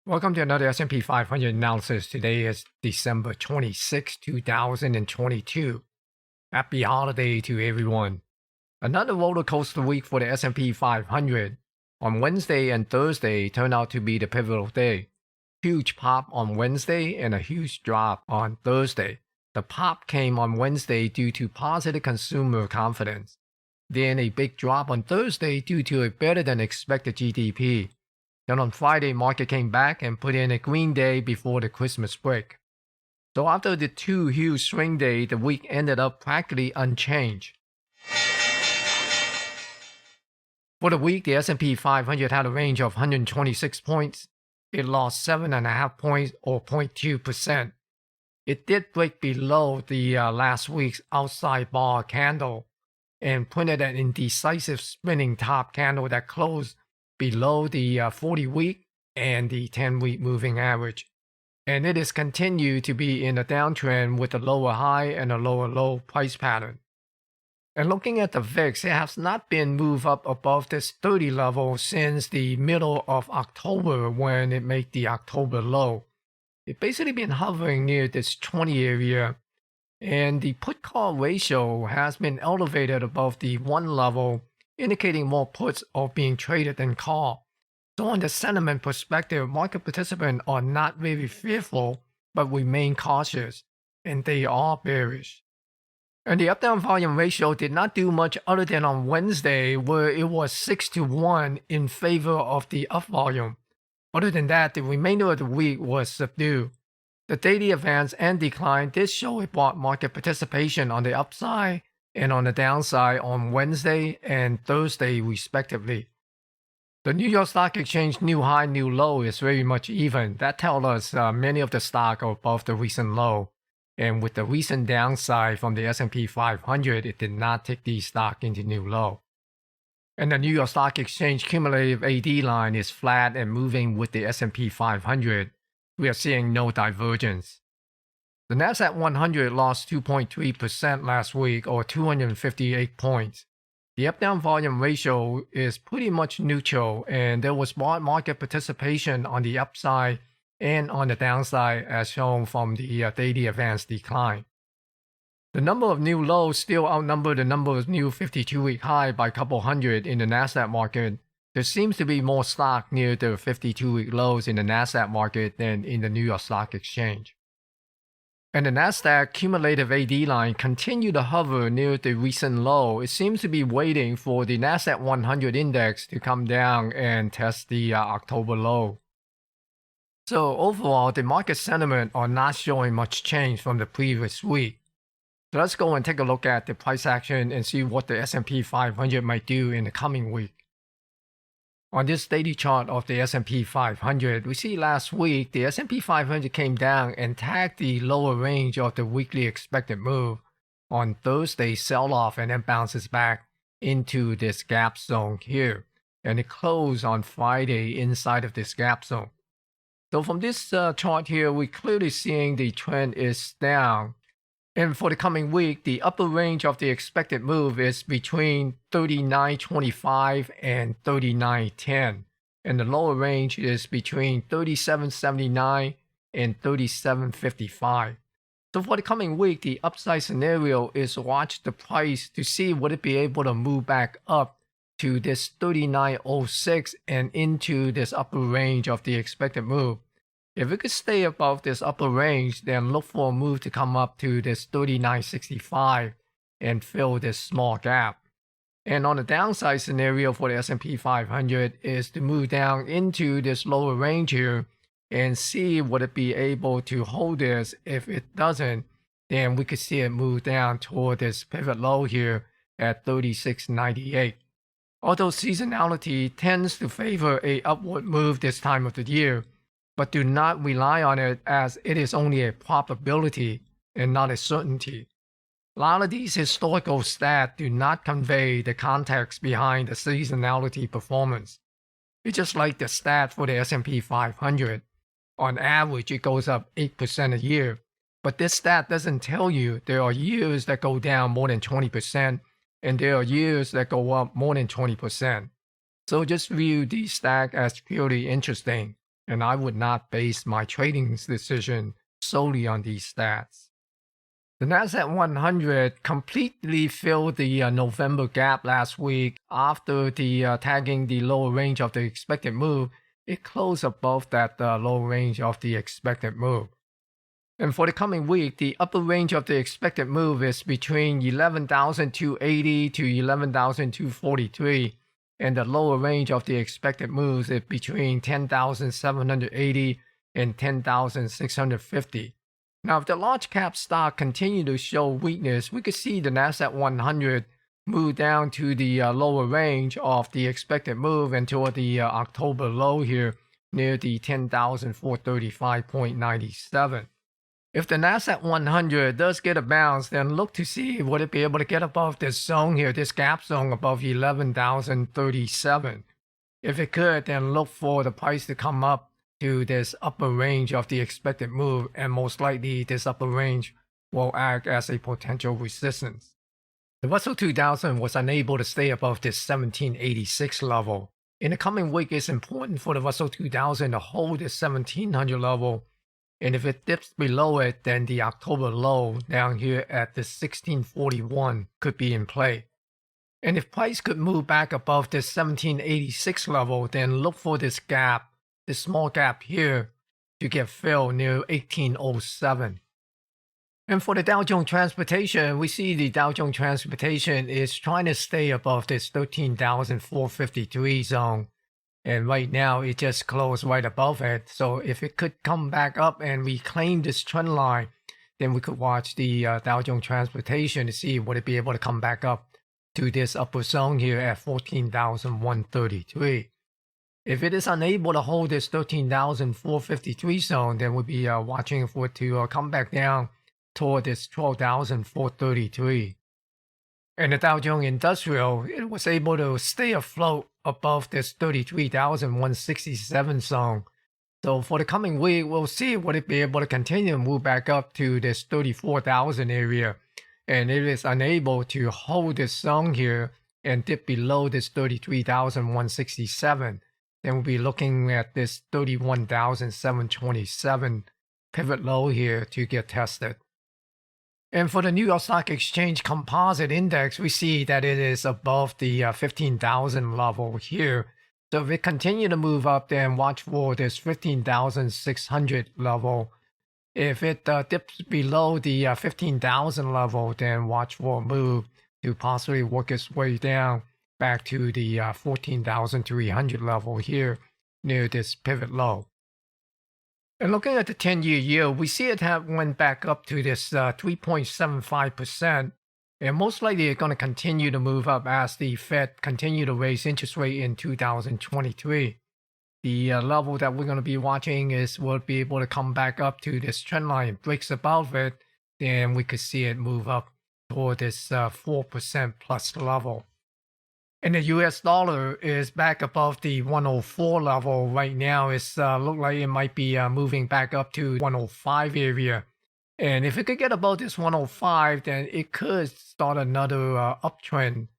Welcome to another S&P 500 analysis. Today is December 26, 2022. Happy holiday to everyone. Another roller coaster week for the S&P 500. On Wednesday and Thursday turned out to be the pivotal day. Huge pop on Wednesday and a huge drop on Thursday. The pop came on Wednesday due to positive consumer confidence. Then a big drop on Thursday due to a better than expected GDP. Then on Friday, market came back and put in a green day before the Christmas break. So after the two huge swing days, the week ended up practically unchanged. For the week, the S&P 500 had a range of 126 points. It lost 7.5 points or 0.2%. It did break below the last week's outside bar candle and printed an indecisive spinning top candle that closed below the 40-week and the 10-week moving average. And it has continued to be in a downtrend with a lower high and a lower low price pattern. And looking at the VIX, it has not been moved up above this 30 level since the middle of October when it made the October low. It's basically been hovering near this 20 area, and the put-call ratio has been elevated above the 1 level, indicating more puts are being traded than call. So on the sentiment perspective, market participants are not very fearful, but remain cautious, and they are bearish. And the up-down volume ratio did not do much other than on Wednesday, where it was 6-1 in favor of the up volume. Other than that, the remainder of the week was subdued. The daily advance and decline did show a broad market participation on the upside and on the downside on Wednesday and Thursday respectively. The New York Stock Exchange new high, new low is very much even. That tells us many of the stocks are above the recent low. And with the recent downside from the S&P 500, it did not take these stocks into new low. And the New York Stock Exchange cumulative AD line is flat and moving with the S&P 500. We are seeing no divergence. The Nasdaq 100 lost 2.3% last week, or 258 points. The up-down volume ratio is pretty much neutral, and there was broad market participation on the upside and on the downside as shown from the daily advance decline. The number of new lows still outnumber the number of new 52-week high by a couple hundred in the Nasdaq market. There seems to be more stock near the 52-week lows in the Nasdaq market than in the New York Stock Exchange. And the Nasdaq cumulative AD line continued to hover near the recent low. It seems to be waiting for the Nasdaq 100 index to come down and test the October low. So overall, the market sentiment are not showing much change from the previous week. So let's go and take a look at the price action and see what the S&P 500 might do in the coming week. On this daily chart of the S&P 500, we see last week the S&P 500 came down and tagged the lower range of the weekly expected move. On Thursday, sell-off and then bounces back into this gap zone here. And it closed on Friday inside of this gap zone. So from this chart here, we're clearly seeing the trend is down. And for the coming week, the upper range of the expected move is between 39.25 and 39.10. And the lower range is between 37.79 and 37.55. So for the coming week, the upside scenario is watch the price to see would it be able to move back up to this 39.06 and into this upper range of the expected move. If it could stay above this upper range, then look for a move to come up to this 39.65 and fill this small gap. And on the downside scenario for the S&P 500 is to move down into this lower range here and see would it be able to hold this. If it doesn't, then we could see it move down toward this pivot low here at 36.98. Although seasonality tends to favor a upward move this time of the year, but do not rely on it as it is only a probability and not a certainty. A lot of these historical stats do not convey the context behind the seasonality performance. It's just like the stat for the S&P 500. On average, it goes up 8% a year. But this stat doesn't tell you there are years that go down more than 20%, and there are years that go up more than 20%. So just view these stats as purely interesting. and I would not base my trading decision solely on these stats. The Nasdaq 100 completely filled the November gap last week after the tagging the lower range of the expected move. It closed above that lower range of the expected move. And for the coming week, the upper range of the expected move is between 11,280 to 11,243, and the lower range of the expected moves is between 10,780 and 10,650. Now, if the large cap stock continue to show weakness, we could see the Nasdaq 100 move down to the lower range of the expected move and toward the October low here near the 10,435.97. If the Nasdaq 100 does get a bounce, then look to see would it be able to get above this zone here, this gap zone above 11,037. If it could, then look for the price to come up to this upper range of the expected move, and most likely this upper range will act as a potential resistance. The Russell 2000 was unable to stay above this 1786 level. In the coming week, it's important for the Russell 2000 to hold this 1700 level, and if it dips below it, then the October low down here at the 1641 could be in play. And if price could move back above this 1786 level, then look for this gap, this small gap here, to get filled near 1807. And for the Dow Jones Transportation, we see the Dow Jones Transportation is trying to stay above this 13,453 zone. And right now, it just closed right above it. So if it could come back up and reclaim this trend line, then we could watch the Dow Jones Transportation to see would it be able to come back up to this upper zone here at 14,133. If it is unable to hold this 13,453 zone, then we'll be watching for it to come back down toward this 12,433. And the Dow Jones Industrial, it was able to stay afloat above this 33,167 zone. So for the coming week, we'll see would it be able to continue to move back up to this 34,000 area. And if it's unable to hold this zone here and dip below this 33,167, then we'll be looking at this 31,727 pivot low here to get tested. And for the New York Stock Exchange Composite Index, we see that it is above the 15,000 level here. So if it continue to move up, then watch for this 15,600 level. If it dips below the 15,000 level, then watch for a move to possibly work its way down back to the 14,300 level here near this pivot low. And looking at the 10-year yield, we see it went back up to this 3.75%, and most likely it's going to continue to move up as the Fed continue to raise interest rate in 2023. The level that we're going to be watching is will be able to come back up to this trend line, breaks above it, then we could see it move up toward this 4% plus level. And the US dollar is back above the 104 level right now. It's look like it might be moving back up to 105 area. And if it could get above this 105, then it could start another uptrend.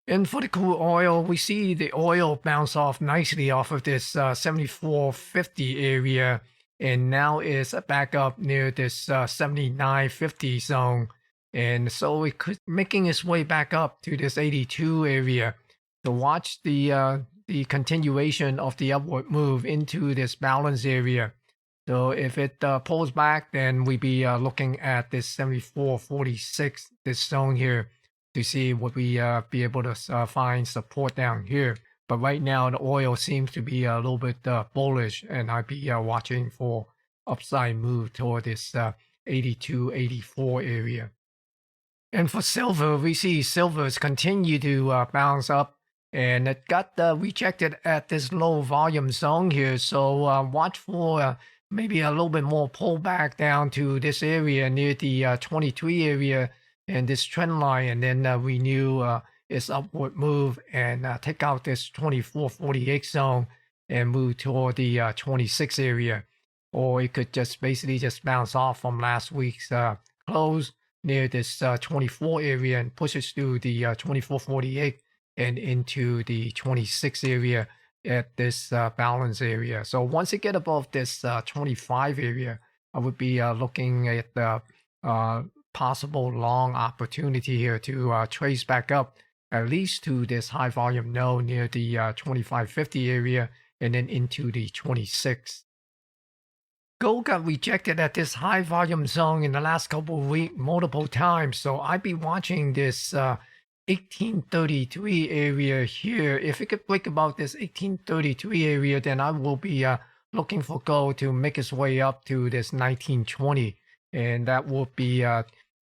And for the crude oil, we see the oil bounce off nicely off of this 74.50 area. And now it's back up near this 79.50 zone. And so it could making its way back up to this 82 area. So watch the continuation of the upward move into this balance area. So if it pulls back, then we'd be looking at this 74.46, this zone here, to see would we be able to find support down here. But right now, the oil seems to be a little bit bullish, and I'd be watching for upside move toward this 82, 84 area. And for silver, we see silver's continue to bounce up, and it got rejected at this low volume zone here. So watch for maybe a little bit more pullback down to this area near the 23 area and this trend line, and then renew its upward move and take out this 24.48 zone and move toward the 26 area. Or it could just basically just bounce off from last week's close near this 24 area and pushes through the 24.48 and into the 26 area at this balance area. So once it get above this 25 area, I would be looking at the possible long opportunity here to trace back up at least to this high volume node near the 2550 area and then into the 26. Gold got rejected at this high volume zone in the last couple of weeks multiple times. So I'd be watching this 1833 area here. If it could break about this 1833 area, then I will be looking for gold to make its way up to this 1920. And that will be,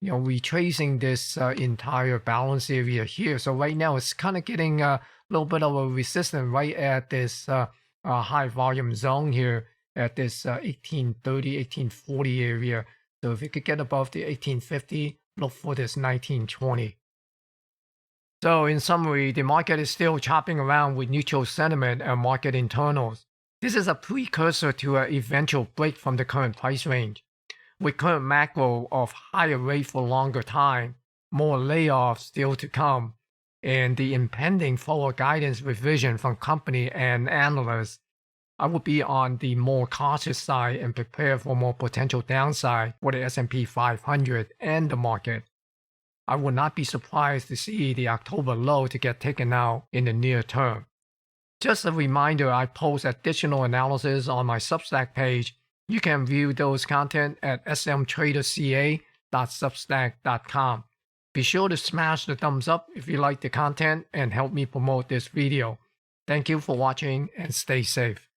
retracing this entire balance area here. So right now it's kind of getting a little bit of a resistance right at this high volume zone here at this 1830, 1840 area. So if you could get above the 1850, look for this 1920. So in summary, the market is still chopping around with neutral sentiment and market internals. This is a precursor to an eventual break from the current price range. With current macro of higher rate for longer time, more layoffs still to come, and the impending forward guidance revision from company and analysts, I would be on the more cautious side and prepare for more potential downside for the S&P 500 and the market. I would not be surprised to see the October low to get taken out in the near term. Just a reminder, I post additional analysis on my Substack page. You can view those content at smtraderCA.substack.com. Be sure to smash the thumbs up if you like the content and help me promote this video. Thank you for watching and stay safe.